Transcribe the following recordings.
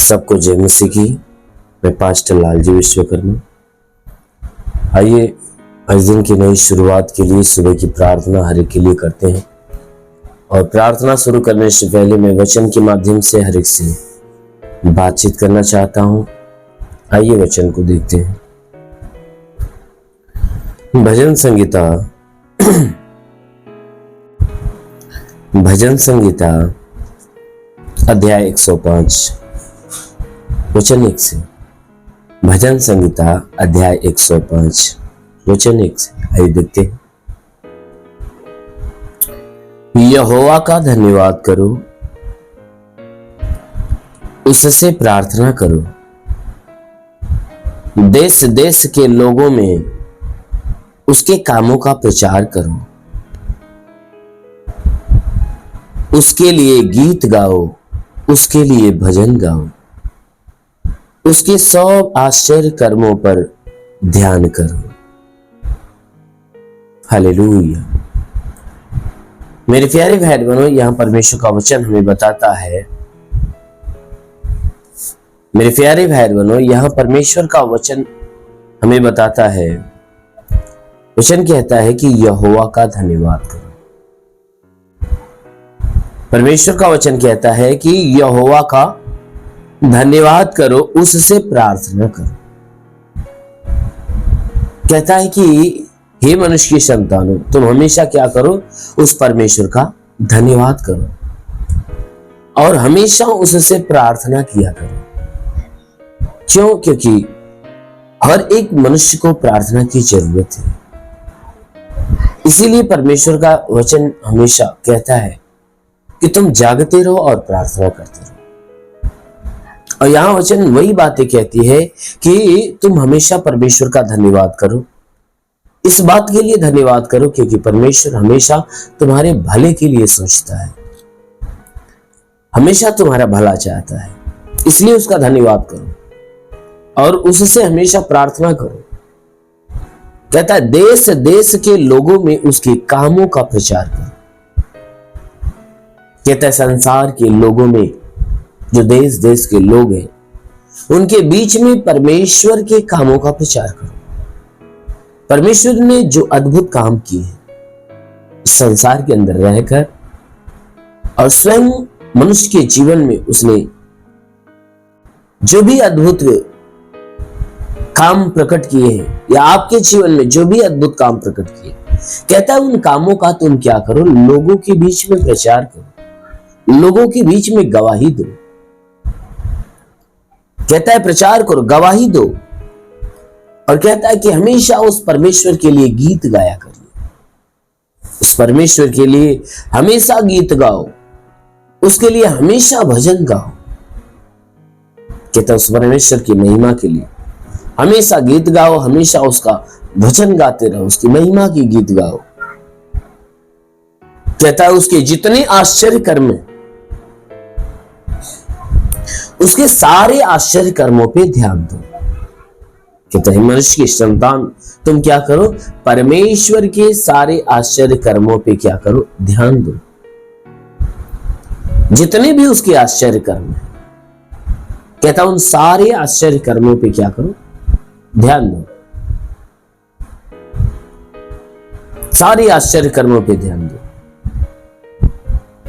सबको जय मसीह की। मैं पास्टर लालजी विश्वकर्मा। आइए आज दिन की नई शुरुआत के लिए सुबह की प्रार्थना हर एक के लिए करते हैं। और प्रार्थना शुरू करने से पहले मैं वचन के माध्यम से हर एक से बातचीत करना चाहता हूं। आइए वचन को देखते हैं। भजन संगीता अध्याय 105 वचन 1 से। भजन संगीता अध्याय 105 वचन 1 से। आइए देखते हैं। यहोवा का धन्यवाद करो, उससे प्रार्थना करो, देश देश के लोगों में उसके कामों का प्रचार करो, उसके लिए गीत गाओ, उसके लिए भजन गाओ, उसके सब आश्चर्य कर्मों पर ध्यान करो। हालेलुया। मेरे प्यारे भाई बहनों, यहां परमेश्वर का वचन हमें बताता है, मेरे प्यारे भाई बहनों, यहां परमेश्वर का वचन हमें बताता है, वचन कहता है कि यहोवा का धन्यवाद करो। परमेश्वर का वचन कहता है कि यहोवा का धन्यवाद करो, उससे प्रार्थना करो। कहता है कि हे मनुष्य की संतानों, तुम हमेशा क्या करो? उस परमेश्वर का धन्यवाद करो और हमेशा उससे प्रार्थना किया करो। क्यों? क्योंकि हर एक मनुष्य को प्रार्थना की जरूरत है। इसीलिए परमेश्वर का वचन हमेशा कहता है कि तुम जागते रहो और प्रार्थना करते रहो। और यहां वचन वही बातें कहती है कि तुम हमेशा परमेश्वर का धन्यवाद करो। इस बात के लिए धन्यवाद करो क्योंकि परमेश्वर हमेशा तुम्हारे भले के लिए सोचता है, हमेशा तुम्हारा भला चाहता है। इसलिए उसका धन्यवाद करो और उससे हमेशा प्रार्थना करो। कहता है देश देश के लोगों में उसके कामों का प्रचार करो। कहता है संसार के लोगों में, जो देश देश के लोग हैं, उनके बीच में परमेश्वर के कामों का प्रचार करो। परमेश्वर ने जो अद्भुत काम किए हैं संसार के अंदर रहकर, और स्वयं मनुष्य के जीवन में उसने जो भी अद्भुत काम प्रकट किए हैं, या आपके जीवन में जो भी अद्भुत काम प्रकट किए, कहता है उन कामों का तुम क्या करो? लोगों के बीच में प्रचार करो, लोगों के बीच में गवाही दो। कहता है प्रचार करो, गवाही दो। और कहता है कि हमेशा उस परमेश्वर के लिए गीत गाया करिए। उस परमेश्वर के लिए हमेशा गीत गाओ, उसके लिए हमेशा भजन गाओ। कहता है उस परमेश्वर की महिमा के लिए हमेशा गीत गाओ, हमेशा उसका भजन गाते रहो, उसकी महिमा की गीत गाओ। कहता है उसके जितने आश्चर्य कर्म हैं, उसके सारे आश्चर्य कर्मों पे ध्यान दो। कहता है मनुष्य की संतान, तुम क्या करो? परमेश्वर के सारे आश्चर्य कर्मों पे क्या करो? ध्यान दो। जितने भी उसके आश्चर्य कर्म हैं, कहता उन सारे आश्चर्य कर्मों पे क्या करो? ध्यान दो। सारे आश्चर्य कर्मों पे ध्यान दो।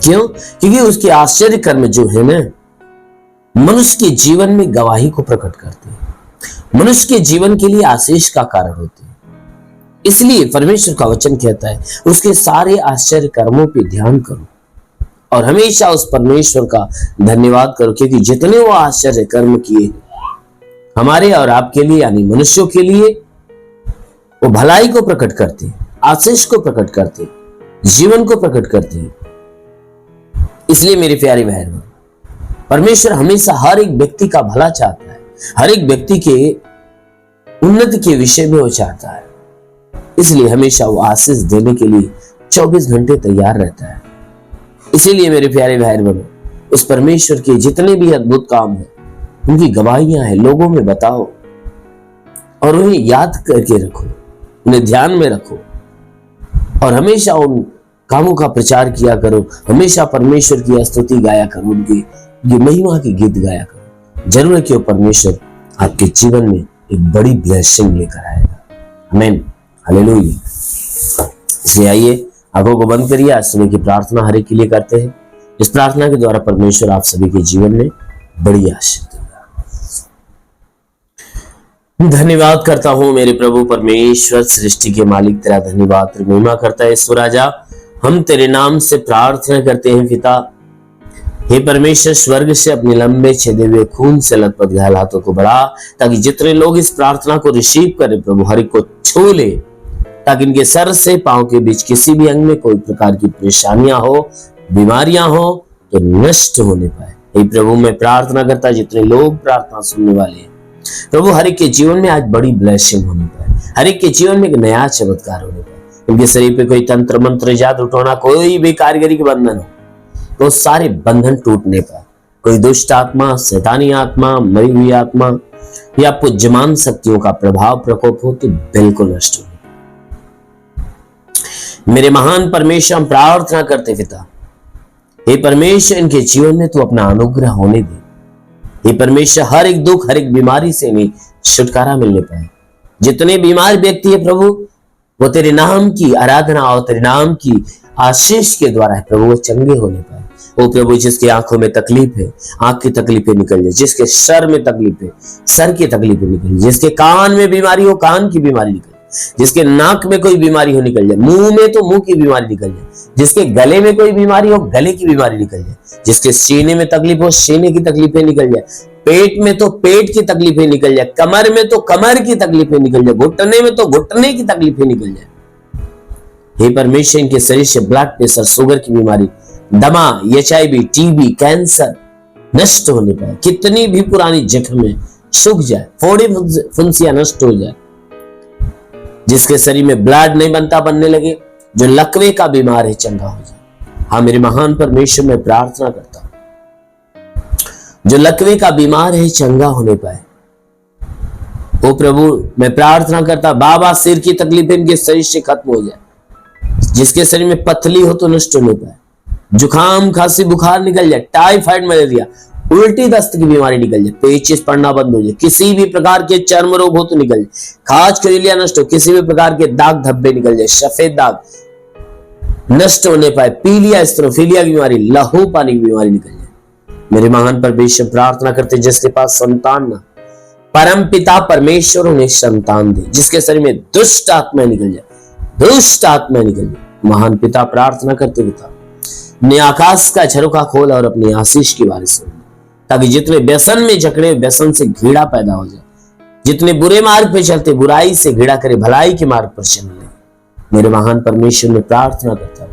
क्यों? क्योंकि उसके आश्चर्य कर्म जो है ना, मनुष्य के जीवन में गवाही को प्रकट करते हैं, मनुष्य के जीवन के लिए आशीष का कारण होते हैं। इसलिए परमेश्वर का वचन कहता है उसके सारे आश्चर्य कर्मों पे ध्यान करो और हमेशा उस परमेश्वर का धन्यवाद करो, क्योंकि जितने वो आश्चर्य कर्म किए हमारे और आपके लिए, यानी मनुष्यों के लिए, वो भलाई को प्रकट करते हैं, आशीष को प्रकट करते हैं, जीवन को प्रकट करते हैं। इसलिए मेरे प्यारे बहन, परमेश्वर हमेशा हर एक व्यक्ति का भला चाहता है, हर एक व्यक्ति के उन्नति के विषय में वो चाहता है। इसलिए हमेशा वो आशीष देने के लिए 24 घंटे तैयार रहता है। इसीलिए मेरे प्यारे भाई बहनों, उस परमेश्वर के जितने भी अद्भुत काम हैं, उनकी गवाहियां हैं, लोगों में बताओ और उन्हें याद करके रखो, उन्हें ध्यान में रखो और हमेशा उन कामों का प्रचार किया करो, हमेशा परमेश्वर की स्तुति गाया करो, उनकी महिमा की गीत गाया करो। जरूर है कि वो परमेश्वर आपके जीवन में एक बड़ी ब्लेसिंग लेकर आएगा। आमीन, हालेलुया। इसलिए आइए आंखों को बंद करिए, आज सुबह की प्रार्थना हर एक के लिए करते हैं। इस प्रार्थना के द्वारा परमेश्वर आप सभी के जीवन में बड़ी आशीष देगा। धन्यवाद करता हूं मेरे प्रभु परमेश्वर, सृष्टि के मालिक, तेरा धन्यवाद तेरी महिमा करता है ईश्वर राजा। हम तेरे नाम से प्रार्थना करते हैं पिता। हे परमेश्वर, स्वर्ग से अपने लंबे छेदे हुए खून से लथपथ घायल हाथों को बढ़ा, ताकि जितने लोग इस प्रार्थना को रिसीव करें प्रभु, हर एक को छू ले, ताकि इनके सर से पांव के बीच किसी भी अंग में कोई प्रकार की परेशानियां हो, बीमारियां हो तो नष्ट होने पाए। हे प्रभु, मैं प्रार्थना करता जितने लोग प्रार्थना सुनने वाले हैं प्रभु, हर एक के जीवन में आज बड़ी ब्लेसिंग होने पाए, हर एक के जीवन में एक नया चमत्कार होने पाए। उनके शरीर पे कोई तंत्र मंत्र जादू टोना, कोई भी कारीगरी के बंधन हो तो सारे बंधन टूटने पाए। कोई दुष्ट आत्मा, शैतानी आत्मा, मरी हुई आत्मा या पुज्यमान शक्तियों का प्रभाव प्रकोप हो तो बिल्कुल नष्ट हो। मेरे महान परमेश्वर, हम प्रार्थना करते पिता, हे परमेश्वर, इनके जीवन में तू अपना अनुग्रह होने दे। हे परमेश्वर, हर एक दुख, हर एक बीमारी से इन्हें छुटकारा मिलने पाए। जितने बीमार व्यक्ति है प्रभु, वो तेरे नाम की आराधना और तेरे नाम की आशीष के द्वारा है प्रभु, वो चंगे होने पाए। ओ प्रभु, जिसकी आंखों में तकलीफ है, आंख की तकलीफें निकल जाए। जिसके सर में तकलीफ है, सर की तकलीफें निकल जाए। जिसके कान में बीमारी हो, कान की बीमारी निकल जाए। जिसके नाक में कोई बीमारी हो, निकल जाए। मुंह में तो मुंह की बीमारी निकल जाए। जिसके गले में कोई बीमारी हो, गले की बीमारी निकल जाए। जिसके सीने में तकलीफ हो, सीने की तकलीफें निकल जाए। पेट में तो पेट की तकलीफें निकल जाए। कमर में तो कमर की तकलीफें निकल जाए। घुटने में तो घुटने की तकलीफें निकल जाए। हे परमेश्वर, इनके शरीर से ब्लड प्रेशर, शुगर की बीमारी, दमा, HIV, TB, कैंसर नष्ट होने पाए। कितनी भी पुरानी जख्म है सूख जाए, फोड़े फुंसियां नष्ट हो जाए। जिसके शरीर में ब्लड नहीं बनता, बनने लगे, जो लकवे का बीमार है, चंगा हो जाए। हाँ मेरे महान परमेश्वर, मैं प्रार्थना करता हूं जो लकवे का बीमार है चंगा होने पाए। ओ प्रभु, मैं प्रार्थना करता बाबा, सिर की तकलीफें इनके शरीर से खत्म हो जाए। जिसके शरीर में पथली हो तो नष्ट होने पाए। जुकाम, खांसी, बुखार निकल जाए। टाइफाइड, मलेरिया, उल्टी दस्त की बीमारी निकल जाए। पेचिश पड़ना बंद हो जाए। किसी भी प्रकार के चर्म रोग हो तो निकल जाए। खाज खजुलिया नष्ट हो। किसी भी प्रकार के दाग धब्बे निकल जाए। सफेद दाग नष्ट होने पाए। पीलिया, स्ट्रोफीलिया की बीमारी, लहू पानी की बीमारी निकल जाए। मेरे महान परमेश्वर, प्रार्थना करते जिसके पास संतान ना, परम पिता परमेश्वर उन्हें संतान दे। जिसके शरीर में दुष्ट आत्मा निकल जाए, दुष्ट आत्मा निकल जाए। महान पिता, प्रार्थना करते पिता, ने आकाश का झरोखा खोल और अपनी आशीष की बारिश हो, ताकि जितने व्यसन में जकड़े, व्यसन से घृणा पैदा हो जाए। जितने बुरे मार्ग पे चलते, बुराई से घृणा करे, भलाई के मार्ग पर चलने। मेरे महान परमेश्वर, में प्रार्थना करता हूं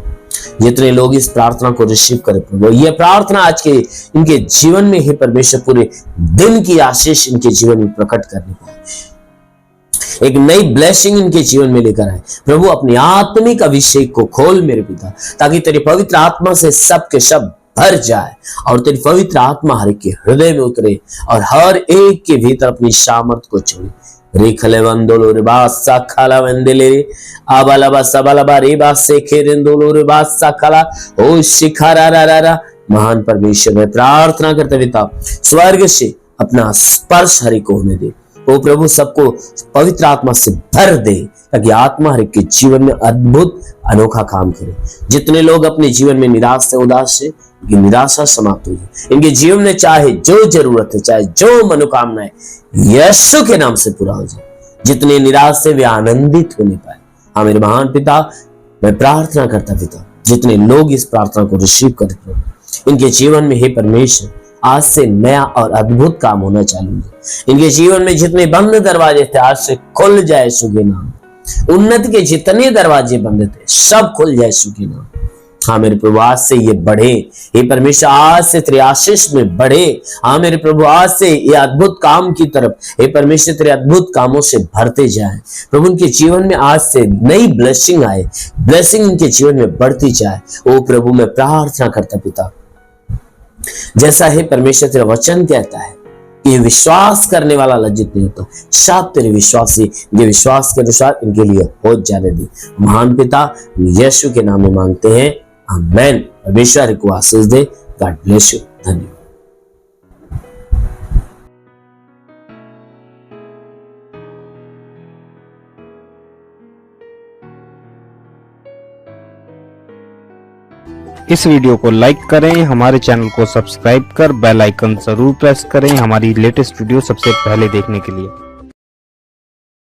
जितने लोग इस प्रार्थना को रिसीव करें प्रभु, यह प्रार्थना आज के इनके जीवन में ही परमेश्वर पूरे दिन की आशीष इनके जीवन में प्रकट करने पाए। एक नई ब्लेसिंग इनके जीवन में लेकर आए प्रभु। अपनी आत्मिक अभिषेक को खोल मेरे पिता, ताकि तेरी पवित्र आत्मा से सब के सब भर जाए और तेरी पवित्र आत्मा हर एक के हृदय में उतरे और हर एक के भीतर अपनी सामर्थ को छोड़े। रेखले वंदोलो रे बासा खाला वंदेले आबालाबा सबालाबा रे बासे खेरेंदोलो रे बासा खाला ओ शिखारा रा रा रा। महान परमेश्वर, मैं प्रार्थना करते पिता, स्वर्ग से अपना स्पर्श हरि को होने दे। ओ प्रभु, सबको पवित्र आत्मा से भर दे, ताकि आत्मा हर एक के जीवन में अद्भुत अनोखा काम करे। जितने लोग अपने जीवन में निराश से, उदास से, इनकी निराशा समाप्त हो जाए। इनके जीवन में चाहे जो जरूरत है, चाहे जो मनोकामना है, यीशु के नाम से पूरा हो जाए। जितने निराश से वे आनंदित होने पाए। हाँ मेरे महान पिता, मैं प्रार्थना करता पिता, जितने लोग इस प्रार्थना को रिसीव करते हैं, इनके जीवन में हे परमेश्वर आज से नया और अद्भुत काम होना चालू है। इनके जीवन में जितने बंद दरवाजे थे आज से खुल जाए यीशु के नाम। उन्नति के जितने दरवाजे बंद थे सब खुल जाए यीशु के नाम। हाँ मेरे प्रभु, आज से ये बढ़े। हे परमेश्वर, आज से तेरे आशीष में बढ़े। हाँ मेरे प्रभु, आज से ये अद्भुत काम की तरफ, हे परमेश्वर, तेरे अद्भुत कामों से भरते जाए प्रभु। उनके जीवन में आज से नई ब्लेसिंग आए, ब्लेसिंग उनके जीवन में बढ़ती जाए। ओ प्रभु, मैं प्रार्थना करता पिता, जैसा है परमेश्वर तेरा वचन कहता है कि विश्वास करने वाला लज्जित नहीं होता, साथ तेरे विश्वासी ये विश्वास के अनुसार इनके लिए हो जाने दी। महान पिता, यीशु के नाम में मांगते हैं, आमेन। परमेश्वर को आशीष दे। God bless you. धन्यवाद। इस वीडियो को लाइक करें, हमारे चैनल को सब्सक्राइब कर बेल आइकन जरूर प्रेस करें हमारी लेटेस्ट वीडियो सबसे पहले देखने के लिए।